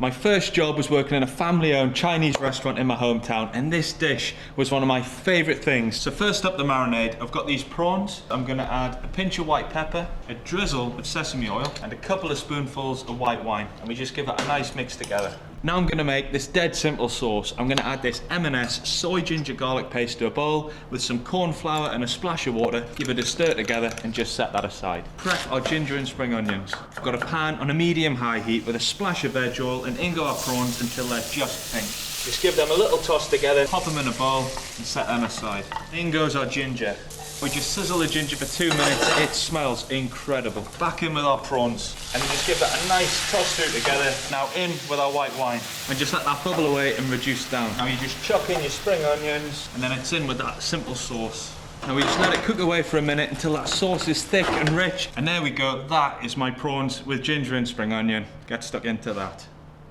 My first job was working in a family-owned Chinese restaurant in my hometown, and this dish was one of my favourite things. So first up, the marinade. I've got these prawns. I'm gonna add a pinch of white pepper, a drizzle of sesame oil, and a couple of spoonfuls of white wine. And we just give that a nice mix together. Now I'm gonna make this dead simple sauce. I'm gonna add this M&S soy ginger garlic paste to a bowl with some corn flour and a splash of water. Give it a stir together and just set that aside. Prep our ginger and spring onions. I've got a pan on a medium-high heat with a splash of veg oil, and in go our prawns until they're just pink. Just give them a little toss together, pop them in a bowl and set them aside. In goes our ginger. We just sizzle the ginger for 2 minutes. It smells incredible. Back in with our prawns and just give that a nice toss through together. Now in with our white wine and just let that bubble away and reduce down. Now you just chuck in your spring onions and then it's in with that simple sauce. Now we just let it cook away for a minute until that sauce is thick and rich. And there we go, that is my prawns with ginger and spring onion. Get stuck into that.